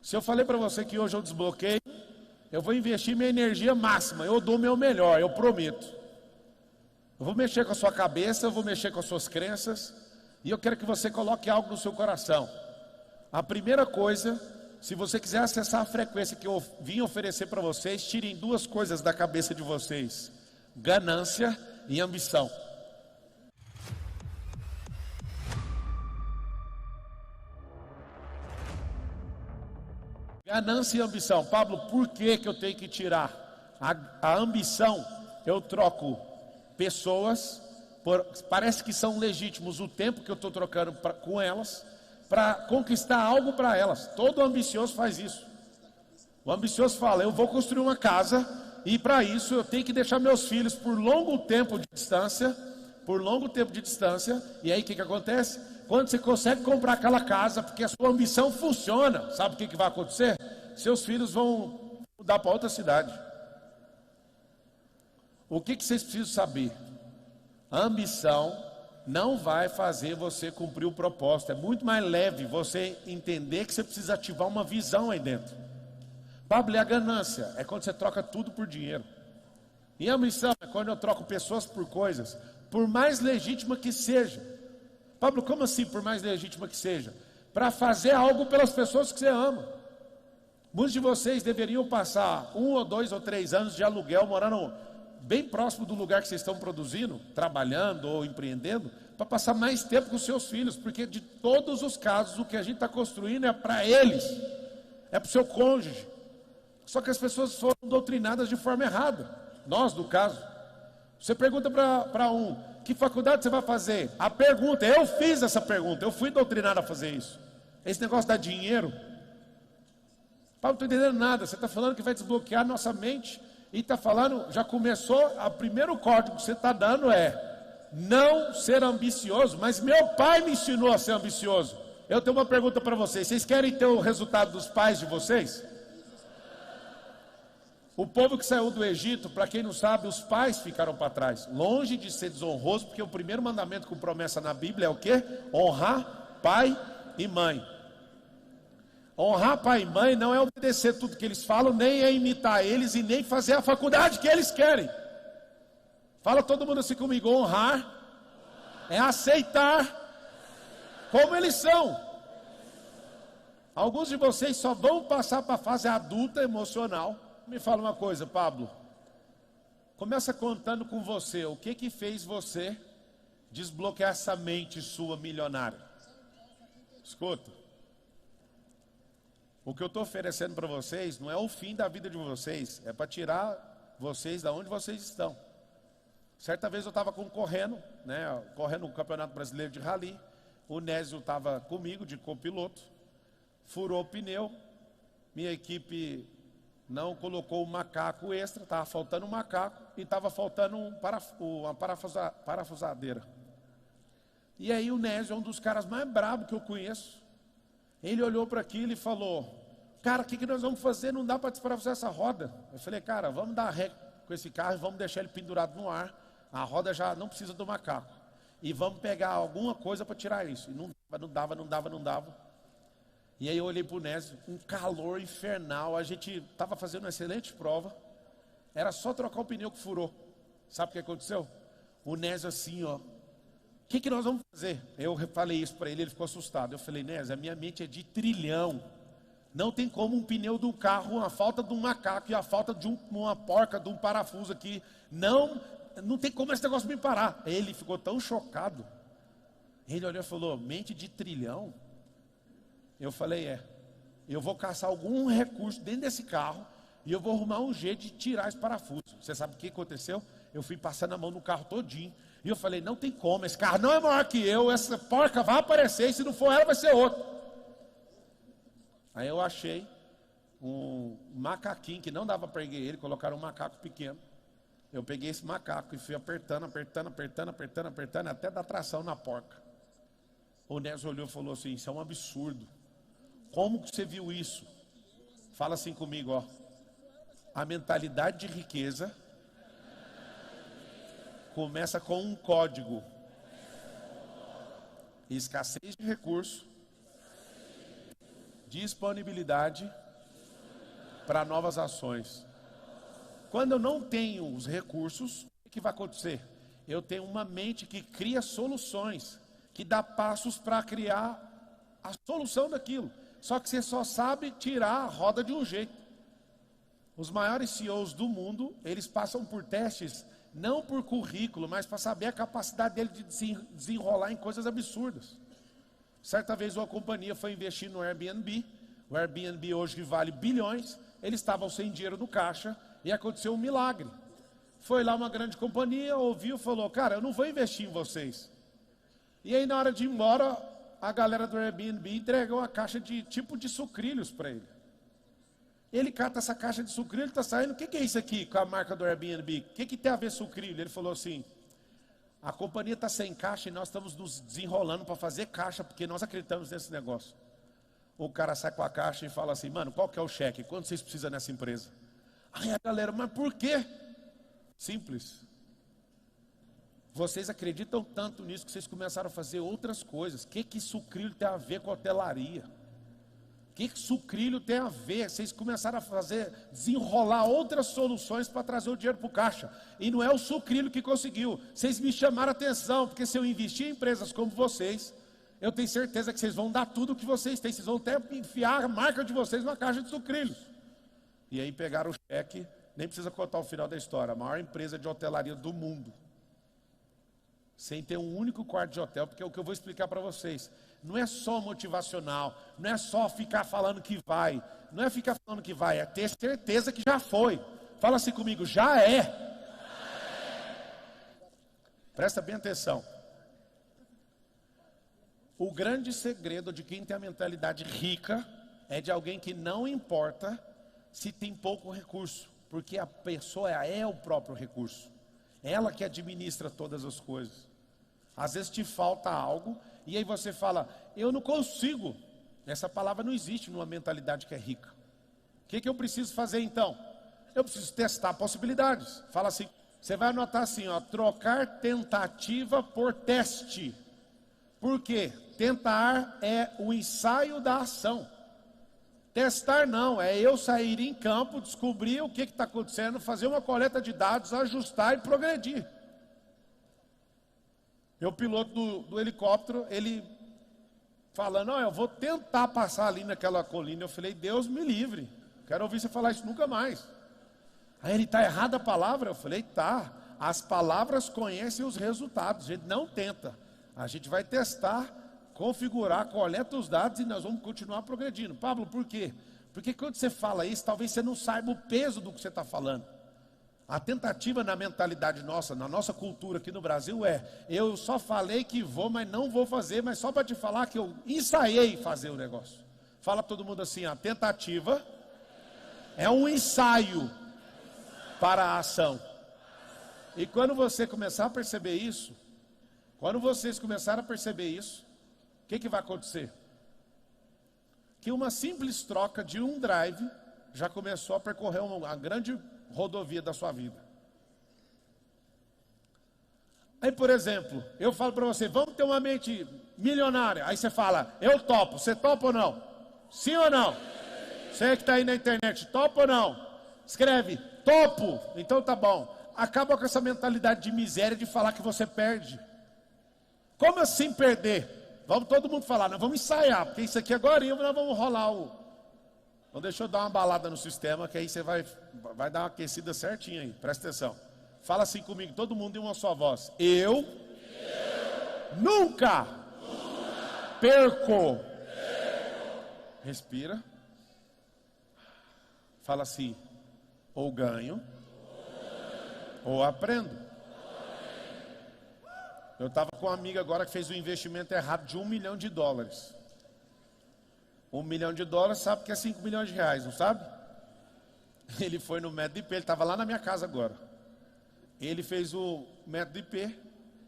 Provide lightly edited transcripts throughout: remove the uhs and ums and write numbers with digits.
Se eu falei para você que hoje eu desbloqueio, eu vou investir minha energia máxima, eu dou o meu melhor, eu prometo. Eu vou mexer com a sua cabeça, eu vou mexer com as suas crenças, e eu quero que você coloque algo no seu coração. A primeira coisa, se você quiser acessar a frequência que eu vim oferecer para vocês, tirem duas coisas da cabeça de vocês: ganância e ambição. Ganância e ambição. Pablo, por que eu tenho que tirar? A ambição, eu troco pessoas, parece que são legítimos o tempo que eu estou trocando com elas, para conquistar algo para elas. Todo ambicioso faz isso. O ambicioso fala, eu vou construir uma casa, e para isso eu tenho que deixar meus filhos por longo tempo de distância, e aí o que acontece? Quando você consegue comprar aquela casa, porque a sua ambição funciona, sabe o que vai acontecer? Seus filhos vão mudar para outra cidade. O que vocês precisam saber? A ambição não vai fazer você cumprir o propósito. É muito mais leve você entender que você precisa ativar uma visão aí dentro. Pablo, e a ganância? É quando você troca tudo por dinheiro. E a ambição é quando eu troco pessoas por coisas, por mais legítima que seja. Pablo, como assim por mais legítima que seja? Para fazer algo pelas pessoas que você ama. Muitos de vocês deveriam passar 1 ou 2 ou 3 anos de aluguel, morando bem próximo do lugar que vocês estão produzindo, trabalhando ou empreendendo, para passar mais tempo com seus filhos, porque de todos os casos, o que a gente está construindo é para eles, é para o seu cônjuge. Só que as pessoas foram doutrinadas de forma errada, nós no caso. Você pergunta para um, que faculdade você vai fazer? A pergunta, eu fiz essa pergunta, eu fui doutrinado a fazer isso. Esse negócio dá dinheiro? Paulo, não estou entendendo nada. Você está falando que vai desbloquear nossa mente, e está falando, já começou, o primeiro código que você está dando é não ser ambicioso, mas meu pai me ensinou a ser ambicioso. Eu tenho uma pergunta para vocês, vocês querem ter o resultado dos pais de vocês? O povo que saiu do Egito, para quem não sabe, os pais ficaram para trás, longe de ser desonroso, porque o primeiro mandamento com promessa na Bíblia é o quê? Honrar pai e mãe. Honrar pai e mãe não é obedecer tudo que eles falam, nem é imitar eles e nem fazer a faculdade que eles querem. Fala todo mundo assim comigo, honrar é aceitar como eles são. Alguns de vocês só vão passar para a fase adulta emocional. Me fala uma coisa, Pablo. Começa contando com você, o que fez você desbloquear essa mente sua milionária? Escuta. O que eu estou oferecendo para vocês não é o fim da vida de vocês, é para tirar vocês da onde vocês estão. Certa vez eu estava correndo o Campeonato Brasileiro de Rally, o Nésio estava comigo de copiloto, furou o pneu, minha equipe não colocou o macaco extra, estava faltando um macaco e estava faltando uma parafusadeira. E aí o Nésio é um dos caras mais bravos que eu conheço. Ele olhou para aquilo e falou, cara, o que nós vamos fazer? Não dá para desparafusar essa roda. Eu falei, cara, vamos dar ré com esse carro e vamos deixar ele pendurado no ar. A roda já não precisa do macaco. E vamos pegar alguma coisa para tirar isso. E não dava. E aí eu olhei para o Nésio, um calor infernal. A gente estava fazendo uma excelente prova. Era só trocar o pneu que furou. Sabe o que aconteceu? O Nésio assim, ó. O que nós vamos fazer? Eu falei isso para ele, ele ficou assustado. Eu falei, Nésio, a minha mente é de trilhão. Não tem como um pneu de um carro, a falta de um macaco e a falta de uma porca, de um parafuso aqui. Não tem como esse negócio me parar. Ele ficou tão chocado. Ele olhou e falou, mente de trilhão? Eu falei, eu vou caçar algum recurso dentro desse carro e eu vou arrumar um jeito de tirar esse parafuso. Você sabe o que aconteceu? Eu fui passando a mão no carro todinho. E eu falei, não tem como, esse carro não é maior que eu, essa porca vai aparecer, e se não for ela, vai ser outro. Aí eu achei um macaquinho, que não dava para erguer ele, colocaram um macaco pequeno. Eu peguei esse macaco e fui apertando, até dar tração na porca. O Nésio olhou e falou assim, isso é um absurdo. Como que você viu isso? Fala assim comigo, ó. A mentalidade de riqueza começa com um código: escassez de recurso, disponibilidade para novas ações. Quando eu não tenho os recursos, o que vai acontecer? Eu tenho uma mente que cria soluções, que dá passos para criar a solução daquilo. Só que você só sabe tirar a roda de um jeito. Os maiores CEOs do mundo, eles passam por testes, não por currículo, mas para saber a capacidade dele de desenrolar em coisas absurdas. Certa vez uma companhia foi investir no Airbnb. O Airbnb hoje vale bilhões. Eles estavam sem dinheiro no caixa e aconteceu um milagre. Foi lá uma grande companhia, ouviu e falou: cara, eu não vou investir em vocês. E aí na hora de ir embora, a galera do Airbnb entregou uma caixa de tipo de sucrilhos para ele. Ele cata essa caixa de sucrilho, está saindo: o que é isso aqui com a marca do Airbnb? O que tem a ver sucrilho? Ele falou assim: a companhia está sem caixa e nós estamos nos desenrolando para fazer caixa, porque nós acreditamos nesse negócio. O cara sai com a caixa e fala assim: mano, qual que é o cheque? Quanto vocês precisam nessa empresa? Aí a galera: mas por quê? Simples. Vocês acreditam tanto nisso que vocês começaram a fazer outras coisas. O que sucrilho tem a ver com hotelaria? O que sucrilho tem a ver? Vocês começaram a desenrolar outras soluções para trazer o dinheiro para o caixa. E não é o sucrilho que conseguiu. Vocês me chamaram a atenção, porque se eu investir em empresas como vocês, eu tenho certeza que vocês vão dar tudo o que vocês têm. Vocês vão até enfiar a marca de vocês numa caixa de sucrilhos. E aí pegaram o cheque, nem precisa contar o final da história, a maior empresa de hotelaria do mundo. Sem ter um único quarto de hotel, porque é o que eu vou explicar para vocês. Não é só motivacional, não é só ficar falando que vai. Não é ficar falando que vai, é ter certeza que já foi. Fala assim comigo: já é. Presta bem atenção. O grande segredo de quem tem a mentalidade rica é de alguém que não importa se tem pouco recurso, porque a pessoa é o próprio recurso. Ela que administra todas as coisas. Às vezes te falta algo e aí você fala: eu não consigo. Essa palavra não existe numa mentalidade que é rica. O que eu preciso fazer então? Eu preciso testar possibilidades. Fala assim, você vai anotar assim, ó: trocar tentativa por teste. Por quê? Tentar é o ensaio da ação. Testar não, é eu sair em campo, descobrir o que está acontecendo, fazer uma coleta de dados, ajustar e progredir. O piloto do helicóptero, ele falando: eu vou tentar passar ali naquela colina. Eu falei: Deus me livre, quero ouvir você falar isso nunca mais. Aí ele: está errada a palavra? Eu falei: tá, as palavras conhecem os resultados, a gente não tenta, a gente vai testar, configurar, coleta os dados e nós vamos continuar progredindo. Pablo, por quê? Porque quando você fala isso, talvez você não saiba o peso do que você está falando. A tentativa na mentalidade nossa, na nossa cultura aqui no Brasil é: eu só falei que vou, mas não vou fazer, mas só para te falar que eu ensaiei fazer o negócio. Fala todo mundo assim: a tentativa é um ensaio para a ação. E quando você começar a perceber isso, quando vocês começarem a perceber isso, o que vai acontecer? Que uma simples troca de um drive já começou a percorrer uma grande rodovia da sua vida. Aí, por exemplo, eu falo para você: vamos ter uma mente milionária. Aí você fala: eu topo. Você topa ou não? Sim ou não? Você que está aí na internet, topa ou não? Escreve: topo. Então tá bom. Acaba com essa mentalidade de miséria de falar que você perde. Como assim perder? Vamos todo mundo falar: nós vamos ensaiar, porque isso aqui agora nós vamos rolar o... Então deixa eu dar uma balada no sistema, que aí você vai dar uma aquecida certinha aí. Presta atenção. Fala assim comigo, todo mundo em uma só voz: eu nunca perco. Respira. Fala assim: ou ganho ou aprendo. Eu estava com uma amiga agora que fez um investimento errado de $1 milhão. $1 milhão, sabe que é 5 milhões de reais, não sabe? Ele foi no método IP, ele estava lá na minha casa agora. Ele fez o método IP,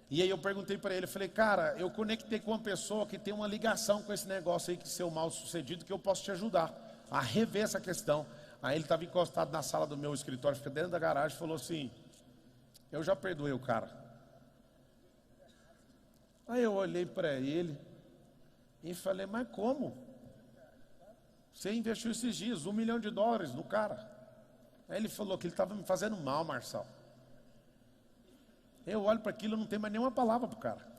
e aí eu perguntei para ele, eu falei: cara, eu conectei com uma pessoa que tem uma ligação com esse negócio aí, que seu mal sucedido, que eu posso te ajudar a rever essa questão. Aí ele estava encostado na sala do meu escritório, fica dentro da garagem, e falou assim: eu já perdoei o cara. Aí eu olhei para ele e falei: mas como? Você investiu esses dias US$1 milhão no cara. Aí ele falou que ele estava me fazendo mal, Marçal. Eu olho para aquilo e não tenho mais nenhuma palavra para o cara.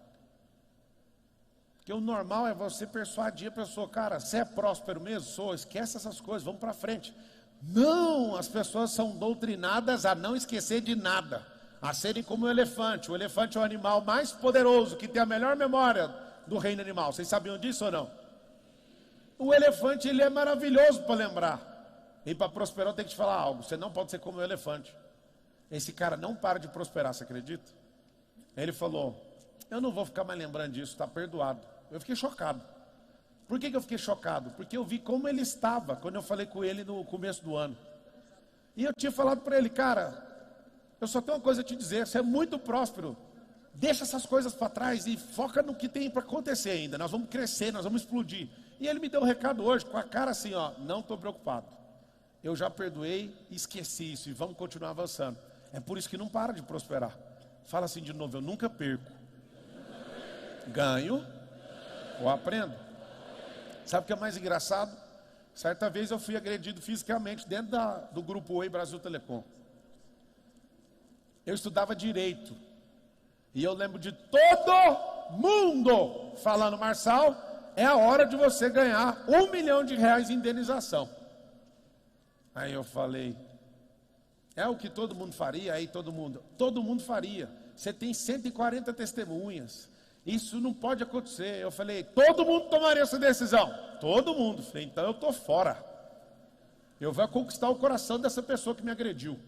Porque o normal é você persuadir a pessoa, cara, você é próspero mesmo? Sou, esquece essas coisas, vamos para frente. Não, as pessoas são doutrinadas a não esquecer de nada, a serem como o elefante. O elefante é o animal mais poderoso, que tem a melhor memória do reino animal. Vocês sabiam disso ou não? O elefante, ele é maravilhoso para lembrar. E para prosperar eu tenho que te falar algo, você não pode ser como o elefante. Esse cara não para de prosperar, você acredita? Ele falou, eu não vou ficar mais lembrando disso, está perdoado. Eu fiquei chocado. Por que eu fiquei chocado? Porque eu vi como ele estava quando eu falei com ele no começo do ano. E eu tinha falado para ele, cara, eu só tenho uma coisa a te dizer, você é muito próspero. Deixa essas coisas para trás e foca no que tem para acontecer ainda. Nós vamos crescer, nós vamos explodir. E ele me deu um recado hoje, com a cara assim, ó, não estou preocupado. Eu já perdoei, esqueci isso e vamos continuar avançando. É por isso que não para de prosperar. Fala assim de novo, eu nunca perco. Ganho ou aprendo. Sabe o que é mais engraçado? Certa vez eu fui agredido fisicamente dentro do grupo Oi Brasil Telecom. Eu estudava direito. E eu lembro de todo mundo falando, Marçal, é a hora de você ganhar R$1 milhão em indenização. Aí eu falei, é o que todo mundo faria? Aí todo mundo faria. Você tem 140 testemunhas. Isso não pode acontecer. Eu falei, todo mundo tomaria essa decisão? Todo mundo. Falei, então eu estou fora. Eu vou conquistar o coração dessa pessoa que me agrediu.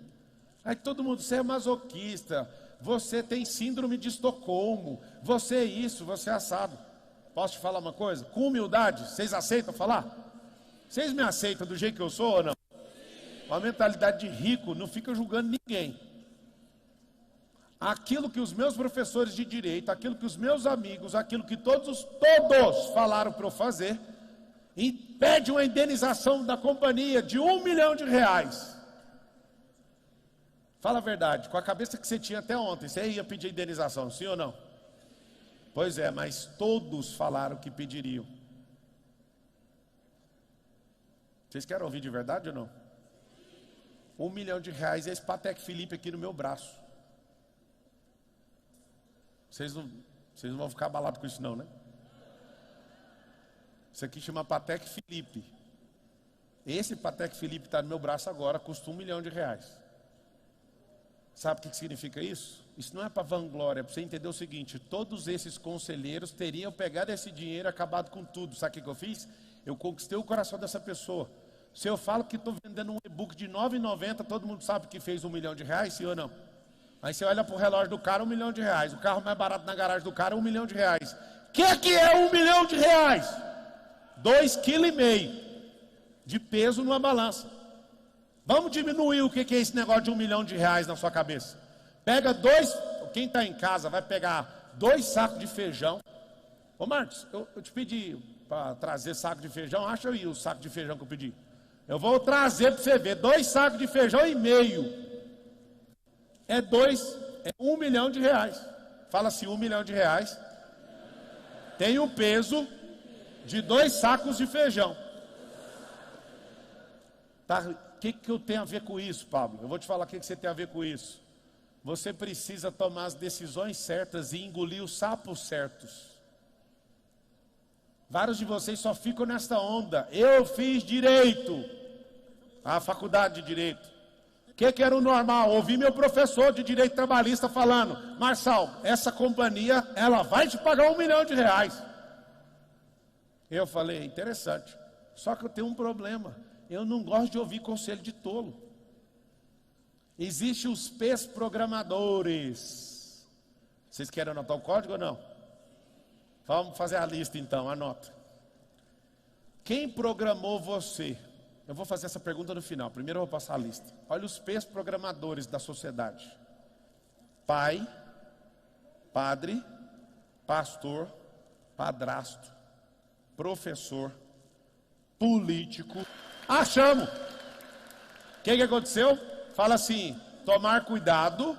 Aí todo mundo, você é masoquista, você tem síndrome de Estocolmo, você é isso, você é assado. Posso te falar uma coisa? Com humildade, vocês aceitam falar? Vocês me aceitam do jeito que eu sou ou não? Uma mentalidade de rico, não fica julgando ninguém. Aquilo que os meus professores de direito, aquilo que os meus amigos, aquilo que todos falaram para eu fazer, e pede uma indenização da companhia de R$1 milhão. Fala a verdade, com a cabeça que você tinha até ontem, você ia pedir indenização, sim ou não? Pois é, mas todos falaram que pediriam. Vocês querem ouvir de verdade ou não? R$1 milhão é esse Patek Philippe aqui no meu braço. Vocês não vão ficar abalados com isso não, né? Isso aqui chama Patek Philippe. Esse Patek Philippe está no meu braço agora, custa R$1 milhão. Sabe o que significa isso? Isso não é para vanglória, é para você entender o seguinte, todos esses conselheiros teriam pegado esse dinheiro e acabado com tudo. Sabe o que eu fiz? Eu conquistei o coração dessa pessoa. Se eu falo que estou vendendo um e-book de R$ 9,90, todo mundo sabe que fez R$1 milhão, sim ou não? Aí você olha para o relógio do cara, R$1 milhão. O carro mais barato na garagem do cara, R$1 milhão. O que é R$1 milhão? 2,5 kg de peso numa balança. Vamos diminuir o que é esse negócio de R$1 milhão na sua cabeça. Pega quem está em casa vai pegar 2 sacos de feijão. Ô Marcos, eu te pedi para trazer saco de feijão, acha aí o saco de feijão que eu pedi. Eu vou trazer para você ver, 2 sacos de feijão e meio. É R$1 milhão. Fala assim, R$1 milhão. Tem o peso de 2 sacos de feijão. Tá, o que eu tenho a ver com isso, Pablo? Eu vou te falar o que você tem a ver com isso. Você precisa tomar as decisões certas e engolir os sapos certos. Vários de vocês só ficam nesta onda. Eu fiz direito, a faculdade de direito. O que era o normal? Ouvi meu professor de direito trabalhista falando, Marçal, essa companhia, ela vai te pagar R$1 milhão. Eu falei, interessante. Só que eu tenho um problema. Eu não gosto de ouvir conselho de tolo. Existem os P's programadores. Vocês querem anotar o código ou não? Vamos fazer a lista então, anota. Quem programou você? Eu vou fazer essa pergunta no final. Primeiro eu vou passar a lista. Olha os P's programadores da sociedade. Pai, padre, pastor, padrasto, professor, político. Achamos. O que aconteceu? Fala assim, tomar cuidado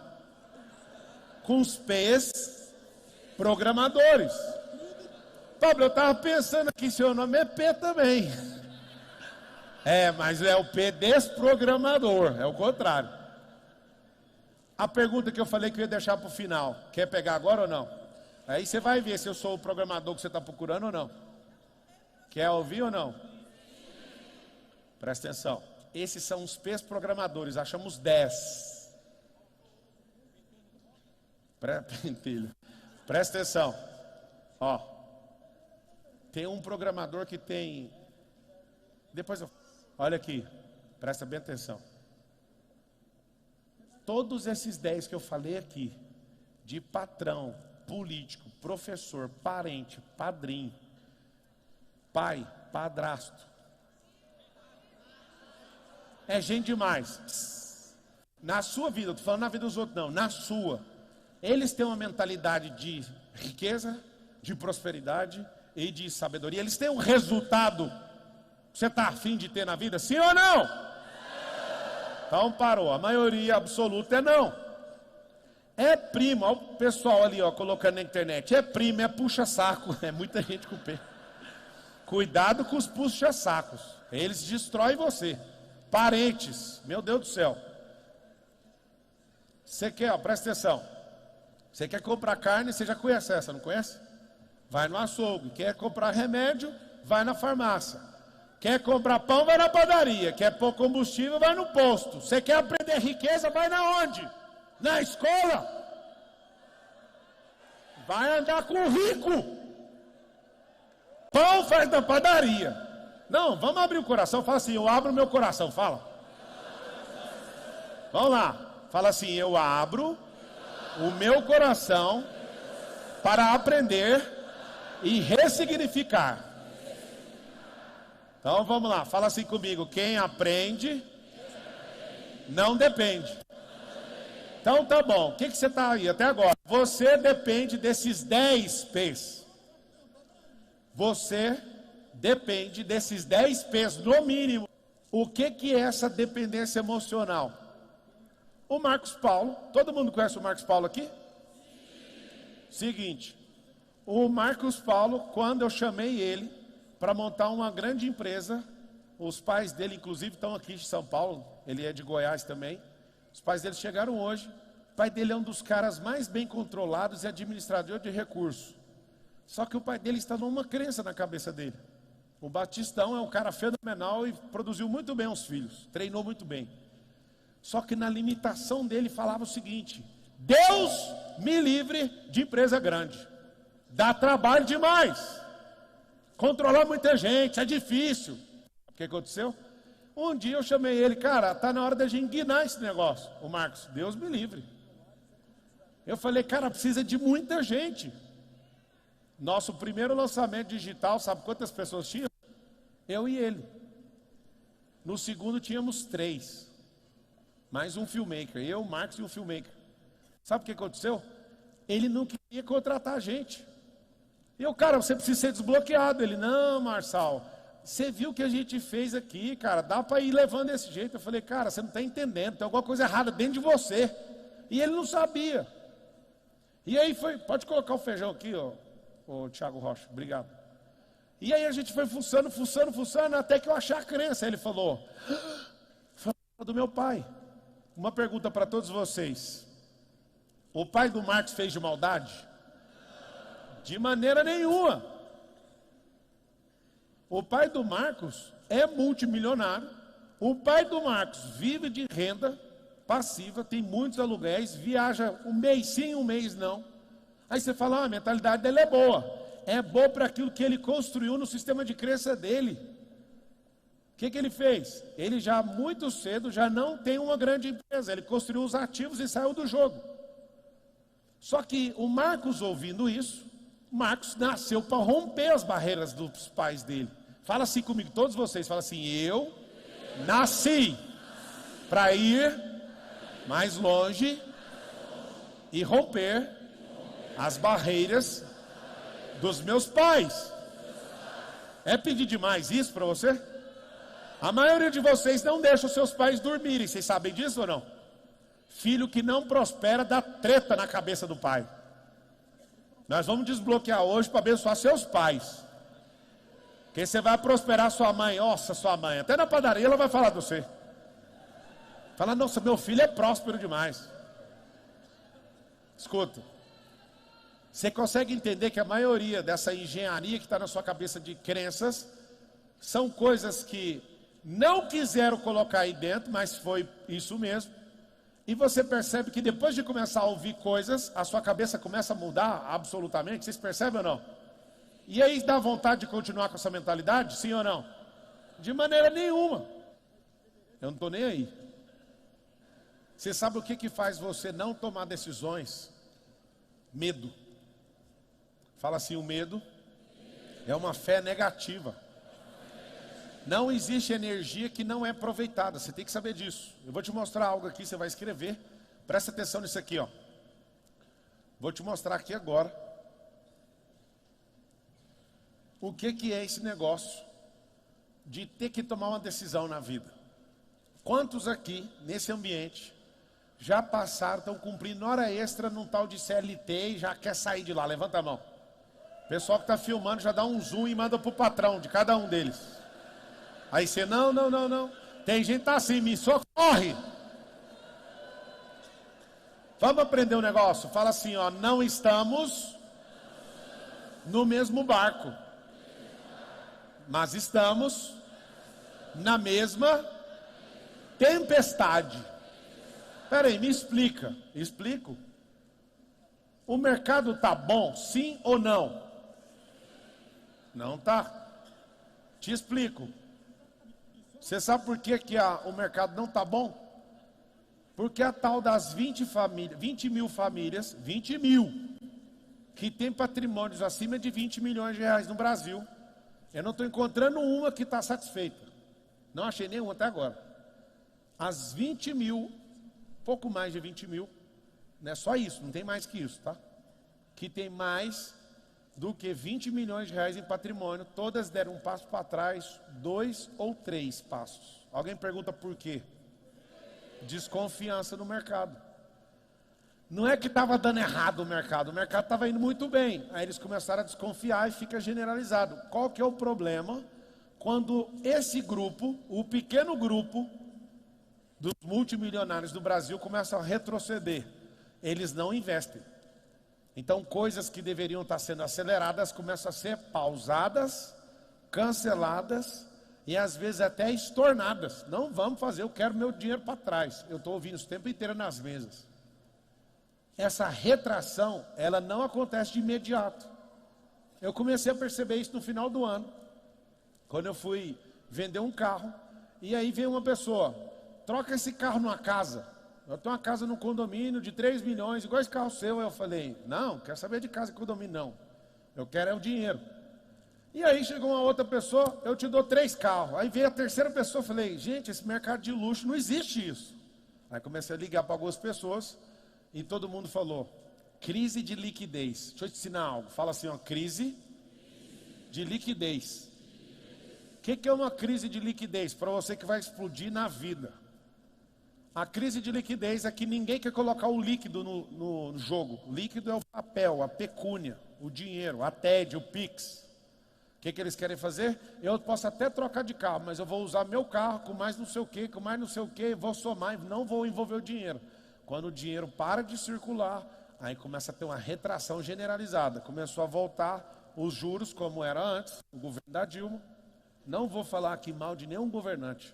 com os P's programadores. Pablo, eu estava pensando aqui, seu nome é P também. Mas é o P desprogramador, é o contrário. A pergunta que eu falei que eu ia deixar para o final, quer pegar agora ou não? Aí você vai ver se eu sou o programador que você está procurando ou não. Quer ouvir ou não? Presta atenção. Esses são os P's programadores, achamos 10. Presta atenção. Ó, tem um programador que tem... Olha aqui, presta bem atenção. Todos esses 10 que eu falei aqui, de patrão, político, professor, parente, padrinho, pai, padrasto, é gente demais. Na sua vida, eu estou falando na vida dos outros não, na sua. Eles têm uma mentalidade de riqueza, de prosperidade e de sabedoria. Eles têm um resultado que você está afim de ter na vida, sim ou não? Então parou, a maioria absoluta é não. É primo, olha o pessoal ali ó, colocando na internet, é primo, é puxa-saco, é muita gente com P. Cuidado com os puxa-sacos, eles destroem você. Parentes, meu Deus do céu. Você quer, ó, presta atenção. Você quer comprar carne, você já conhece essa, não conhece? Vai no açougue. Quer comprar remédio, vai na farmácia. Quer comprar pão, vai na padaria. Quer pôr combustível, vai no posto. Você quer aprender riqueza, vai na onde? Na escola. Vai andar com o rico. Pão faz na padaria. Não, vamos abrir o coração. Fala assim, eu abro o meu coração. Fala. Vamos lá. Fala assim, eu abro o meu coração para aprender e ressignificar. Então vamos lá, fala assim comigo. Quem aprende não depende. Então tá bom, o que você está aí até agora? Você depende desses 10 P's. Você depende desses 10 P's no mínimo. O que é essa dependência emocional? O Marcos Paulo, todo mundo conhece o Marcos Paulo aqui? Seguinte, o Marcos Paulo, quando eu chamei ele para montar uma grande empresa, os pais dele inclusive estão aqui de São Paulo, ele é de Goiás também, os pais dele chegaram hoje, o pai dele é um dos caras mais bem controlados e administrador de recursos, só que o pai dele está numa crença na cabeça dele. O Batistão é um cara fenomenal e produziu muito bem os filhos, treinou muito bem. Só que na limitação dele falava o seguinte: Deus me livre de empresa grande. Dá trabalho demais. Controlar muita gente, é difícil. O que aconteceu? Um dia eu chamei ele, cara, está na hora da gente guinar esse negócio. O Marcos, Deus me livre. Eu falei, cara, precisa de muita gente. Nosso primeiro lançamento digital, sabe quantas pessoas tinham? Eu e ele. No segundo tínhamos 3. Mais um filmmaker, eu, o Marcos e um filmmaker. Sabe o que aconteceu? Ele não queria contratar a gente. Eu, cara, você precisa ser desbloqueado. Ele, não, Marçal, você viu o que a gente fez aqui, cara, dá para ir levando desse jeito. Eu falei, cara, você não está entendendo, tem alguma coisa errada dentro de você. E ele não sabia. E aí foi, pode colocar o feijão aqui, ô Thiago Rocha, obrigado. E aí a gente foi fuçando, até que eu achei a crença. Aí ele falou, foi do meu pai. Uma pergunta para todos vocês. O pai do Marcos fez de maldade? De maneira nenhuma. O pai do Marcos é multimilionário. O pai do Marcos vive de renda passiva, tem muitos aluguéis, viaja um mês sim, um mês não. Aí você fala, a mentalidade dele é boa. É boa para aquilo que ele construiu no sistema de crença dele. O que ele fez? Ele já muito cedo já não tem uma grande empresa. Ele construiu os ativos e saiu do jogo. Só que o Marcos, ouvindo isso, Marcos nasceu para romper as barreiras dos pais dele. Fala assim comigo, todos vocês, fala assim, eu nasci para ir mais longe e romper as barreiras dos meus pais. É pedir demais isso para você? A maioria de vocês não deixa os seus pais dormirem, vocês sabem disso ou não? Filho que não prospera dá treta na cabeça do pai. Nós vamos desbloquear hoje para abençoar seus pais. Porque você vai prosperar sua mãe, nossa, sua mãe, até na padaria ela vai falar de você. Fala, nossa, meu filho é próspero demais. Escuta, você consegue entender que a maioria dessa engenharia que está na sua cabeça de crenças são coisas que não quiseram colocar aí dentro, mas foi isso mesmo. E você percebe que depois de começar a ouvir coisas, a sua cabeça começa a mudar absolutamente. Vocês percebem ou não? E aí dá vontade de continuar com essa mentalidade? Sim ou não? De maneira nenhuma. Eu não estou nem aí. Você sabe o que faz você não tomar decisões? Medo. Fala assim, o medo é uma fé negativa. Não existe energia que não é aproveitada, você tem que saber disso. Eu vou te mostrar algo aqui, você vai escrever. Presta atenção nisso aqui, ó. Vou te mostrar aqui agora o que é esse negócio de ter que tomar uma decisão na vida. Quantos aqui, nesse ambiente, já passaram, estão cumprindo hora extra num tal de CLT e já quer sair de lá? Levanta a mão. O pessoal que está filmando já dá um zoom e manda para o patrão de cada um deles. Aí você, não. Tem gente que tá assim, me socorre. Vamos aprender um negócio. Fala assim, ó, não estamos no mesmo barco, mas estamos na mesma tempestade. Peraí, me explica. Explico. O mercado tá bom, sim ou não? Não tá. Te explico. Você sabe por que o mercado não está bom? Porque a tal das 20 mil famílias, 20 mil, que tem patrimônios acima de 20 milhões de reais no Brasil, eu não estou encontrando uma que está satisfeita. Não achei nenhuma até agora. As 20 mil, pouco mais de 20 mil, não é só isso, não tem mais que isso, tá? Que tem mais do que 20 milhões de reais em patrimônio, todas deram um passo para trás, 2 ou 3 passos. Alguém pergunta por quê? Desconfiança no mercado. Não é que estava dando errado o mercado estava indo muito bem. Aí eles começaram a desconfiar e fica generalizado. Qual que é o problema? Quando esse grupo, o pequeno grupo dos multimilionários do Brasil começa a retroceder. Eles não investem. Então, coisas que deveriam estar sendo aceleradas começam a ser pausadas, canceladas e às vezes até estornadas. Não vamos fazer, eu quero meu dinheiro para trás. Eu estou ouvindo isso o tempo inteiro nas mesas. Essa retração, ela não acontece de imediato. Eu comecei a perceber isso no final do ano, quando eu fui vender um carro, e aí veio uma pessoa, troca esse carro numa casa. Eu tenho uma casa no condomínio de 3 milhões, igual esse carro seu. Eu falei, não, quero saber de casa e condomínio, não. Eu quero é o dinheiro. E aí chegou uma outra pessoa, eu te dou 3 carros. Aí veio a terceira pessoa, eu falei, gente, esse mercado de luxo não existe isso. Aí comecei a ligar para algumas pessoas e todo mundo falou, crise de liquidez. Deixa eu te ensinar algo. Fala assim, ó, crise de liquidez. O que é uma crise de liquidez? Para você que vai explodir na vida. A crise de liquidez é que ninguém quer colocar o líquido no jogo. O líquido é o papel, a pecúnia, o dinheiro, a TED, o PIX. O que eles querem fazer? Eu posso até trocar de carro, mas eu vou usar meu carro com mais não sei o que, com mais não sei o que, vou somar e não vou envolver o dinheiro. Quando o dinheiro para de circular, aí começa a ter uma retração generalizada. Começou a voltar os juros como era antes, o governo da Dilma. Não vou falar aqui mal de nenhum governante.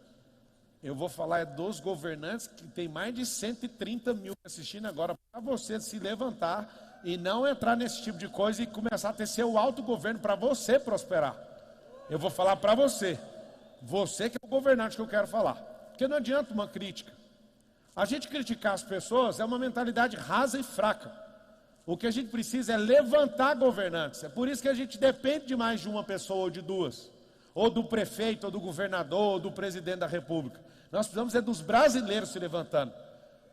Eu vou falar dos governantes que tem mais de 130 mil assistindo agora, para você se levantar e não entrar nesse tipo de coisa e começar a ter seu autogoverno para você prosperar. Eu vou falar para você que é o governante que eu quero falar, porque não adianta uma crítica. A gente criticar as pessoas é uma mentalidade rasa e fraca. O que a gente precisa é levantar governantes. É por isso que a gente depende de mais de uma pessoa ou de duas, ou do prefeito, ou do governador, ou do presidente da república. Nós precisamos dos brasileiros se levantando.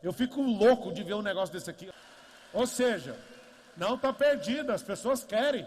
Eu fico louco de ver um negócio desse aqui. Ou seja, não está perdido, as pessoas querem.